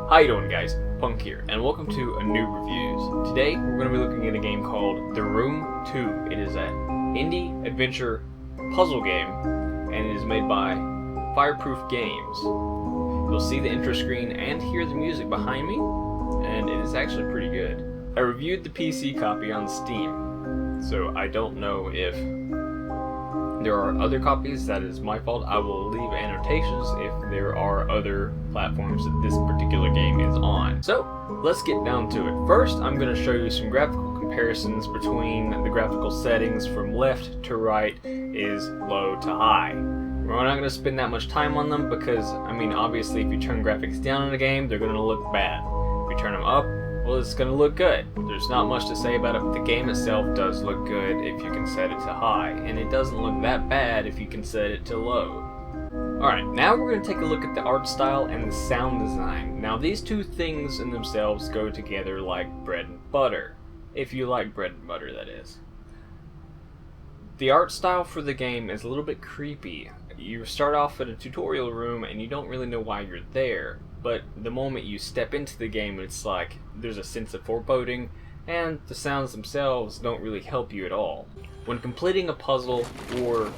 How you doing, guys? Punk here, and welcome to a Noob Reviews. Today we're going to be looking at a game called The Room 2. It is an indie adventure puzzle game, and it is made by Fireproof Games. You'll see the intro screen and hear the music behind me, and it is actually pretty good. I reviewed the PC copy on Steam, so I don't know if there are other copies. That is my fault. I will leave annotations if there are other platforms that this particular game is on. So let's get down to it. First, I'm going to show you some graphical comparisons between the graphical settings from left to right is low to high. We're not going to spend that much time on them because, I mean, obviously if you turn graphics down in a game, they're going to look bad. If you turn them up, well, it's going to look good. There's not much to say about it, but the game itself does look good if you can set it to high, and it doesn't look that bad if you can set it to low. Alright, now we're going to take a look at the art style and the sound design. Now these two things in themselves go together like bread and butter. If you like bread and butter, that is. The art style for the game is a little bit creepy. You start off in a tutorial room and you don't really know why you're there. But the moment you step into the game, it's like there's a sense of foreboding, and the sounds themselves don't really help you at all. When completing a puzzle or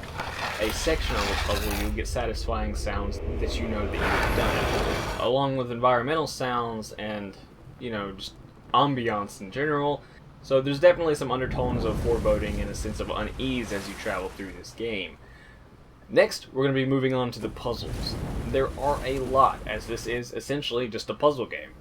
a section of a puzzle, you'll get satisfying sounds that you know that you've done it, along with environmental sounds and, you know, just ambiance in general. So there's definitely some undertones of foreboding and a sense of unease as you travel through this game. Next, we're going to be moving on to the puzzles. There are a lot, as this is essentially just a puzzle game.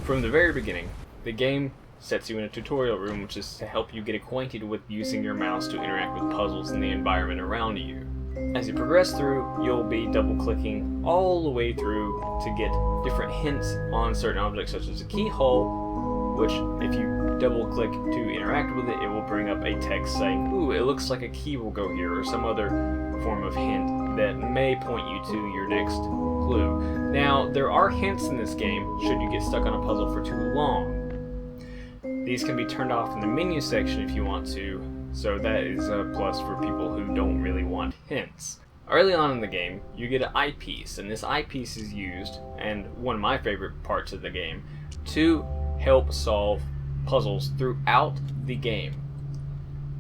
From the very beginning, the game sets you in a tutorial room, which is to help you get acquainted with using your mouse to interact with puzzles in the environment around you. As you progress through, you'll be double-clicking all the way through to get different hints on certain objects, such as a keyhole, which, if you double-click to interact with it, it will bring up a text saying, "Ooh, it looks like a key will go here," or some other form of hint that may point you to your next clue. Now, there are hints in this game should you get stuck on a puzzle for too long. These can be turned off in the menu section if you want to, so that is a plus for people who don't really want hints. Early on in the game, you get an eyepiece, and this eyepiece is used, and one of my favorite parts of the game, to help solve puzzles throughout the game.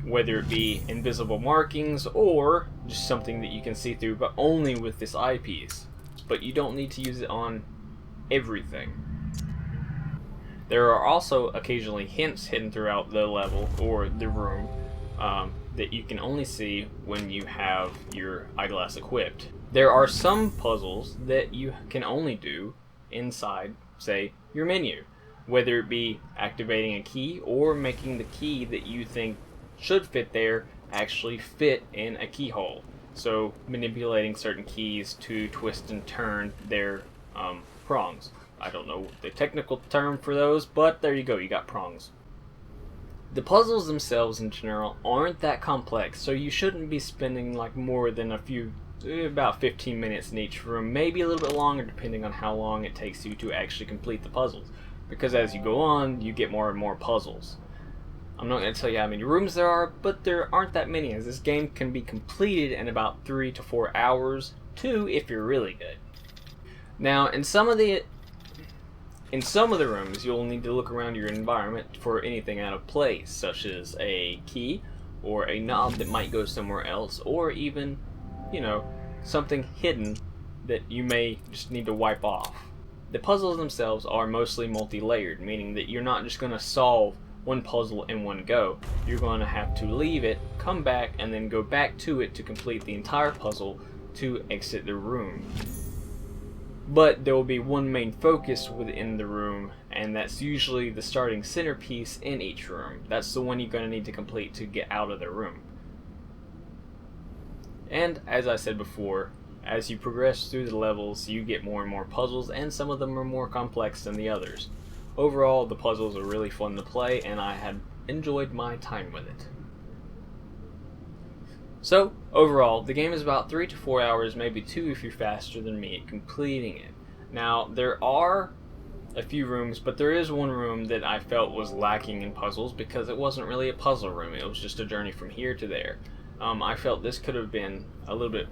Whether it be invisible markings or just something that you can see through, but only with this eyepiece. But you don't need to use it on everything. There are also occasionally hints hidden throughout the level or the room that you can only see when you have your eyeglass equipped. There are some puzzles that you can only do inside, say, your menu. Whether it be activating a key or making the key that you think should fit there actually fit in a keyhole. So manipulating certain keys to twist and turn their prongs. I don't know the technical term for those, but there you go, you got prongs. The puzzles themselves in general aren't that complex, so you shouldn't be spending like more than about 15 minutes in each room, maybe a little bit longer depending on how long it takes you to actually complete the puzzles. Because as you go on, you get more and more puzzles. I'm not going to tell you how many rooms there are, but there aren't that many, as this game can be completed in about 3 to 4 hours, 2 if you're really good. Now, in some of the rooms, you'll need to look around your environment for anything out of place, such as a key, or a knob that might go somewhere else, or even, you know, something hidden that you may just need to wipe off. The puzzles themselves are mostly multi-layered, meaning that you're not just going to solve one puzzle in one go. You're going to have to leave it, come back, and then go back to it to complete the entire puzzle to exit the room. But there will be one main focus within the room, and that's usually the starting centerpiece in each room. That's the one you're going to need to complete to get out of the room. And as I said before, as you progress through the levels, you get more and more puzzles, and some of them are more complex than the others. Overall, the puzzles are really fun to play, and I had enjoyed my time with it. So, overall, the game is about 3 to 4 hours, maybe 2 if you're faster than me at completing it. Now, there are a few rooms, but there is one room that I felt was lacking in puzzles because it wasn't really a puzzle room, it was just a journey from here to there. I felt this could have been a little bit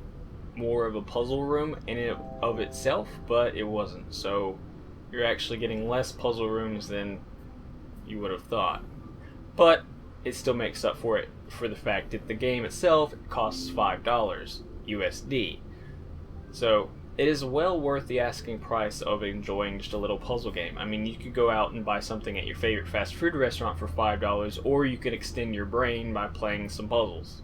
more of a puzzle room in and of itself, but it wasn't. So you're actually getting less puzzle rooms than you would have thought. But it still makes up for it for the fact that the game itself costs $5 USD. So it is well worth the asking price of enjoying just a little puzzle game. I mean, you could go out and buy something at your favorite fast food restaurant for $5, or you could extend your brain by playing some puzzles.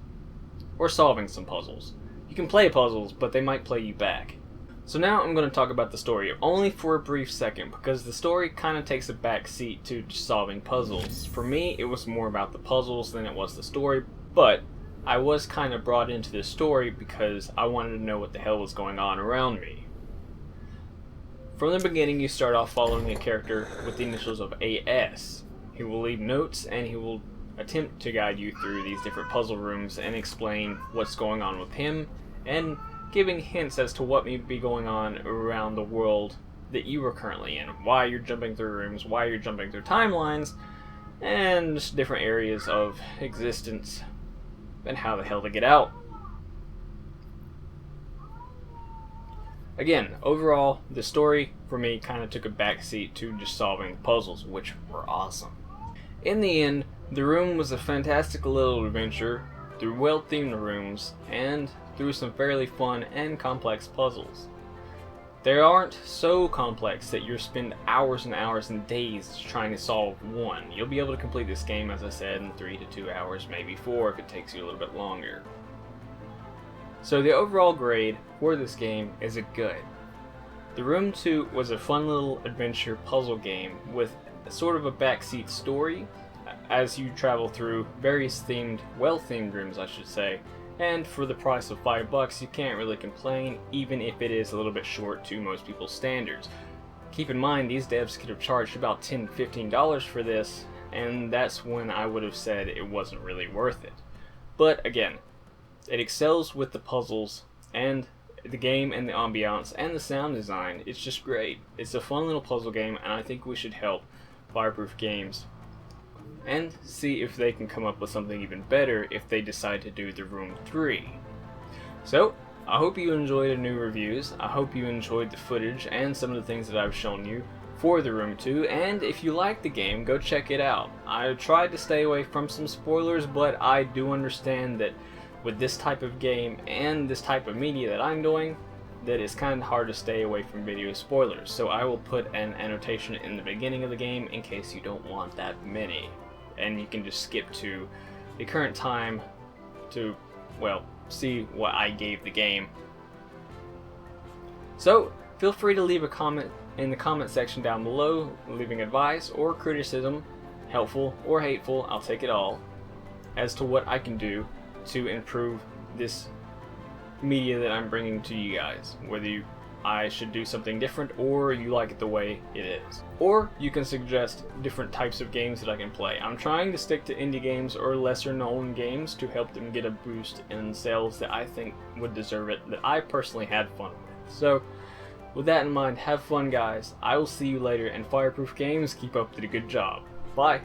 Or solving some puzzles. You can play puzzles, but they might play you back. So now I'm going to talk about the story, only for a brief second, because the story kind of takes a back seat to just solving puzzles. For me, it was more about the puzzles than it was the story, but I was kind of brought into this story because I wanted to know what the hell was going on around me. From the beginning, you start off following a character with the initials of AS. He will leave notes and he will attempt to guide you through these different puzzle rooms and explain what's going on with him, and giving hints as to what may be going on around the world that you are currently in, why you're jumping through rooms, why you're jumping through timelines, and just different areas of existence, and how the hell to get out. Again, overall, the story for me kind of took a backseat to just solving puzzles, which were awesome. In the end, the room was a fantastic little adventure through well-themed rooms and through some fairly fun and complex puzzles. They aren't so complex that you'll spend hours and hours and days trying to solve one. You'll be able to complete this game, as I said, in 3 to 2 hours, maybe 4 if it takes you a little bit longer. So the overall grade for this game is a good. The Room 2 was a fun little adventure puzzle game with sort of a backseat story as you travel through various well-themed rooms, I should say. And for the price of $5, you can't really complain, even if it is a little bit short to most people's standards. Keep in mind, these devs could have charged about $10 to $15 for this, and that's when I would have said it wasn't really worth it. But again, it excels with the puzzles, and the game, and the ambiance, and the sound design. It's just great. It's a fun little puzzle game, and I think we should help Fireproof Games and see if they can come up with something even better if they decide to do the Room 3. So, I hope you enjoyed the new reviews. I hope you enjoyed the footage and some of the things that I've shown you for the Room 2, and if you like the game, go check it out. I tried to stay away from some spoilers, but I do understand that with this type of game and this type of media that I'm doing, that it's kind of hard to stay away from video spoilers. So I will put an annotation in the beginning of the game in case you don't want that many. And you can just skip to the current time to, well, see what I gave the game. So, feel free to leave a comment in the comment section down below, leaving advice or criticism, helpful or hateful, I'll take it all, as to what I can do to improve this media that I'm bringing to you guys, whether I should do something different or you like it the way it is. Or you can suggest different types of games that I can play. I'm trying to stick to indie games or lesser known games to help them get a boost in sales that I think would deserve it, that I personally had fun with. So with that in mind, have fun guys. I will see you later, and Fireproof Games, keep up the good job. Bye!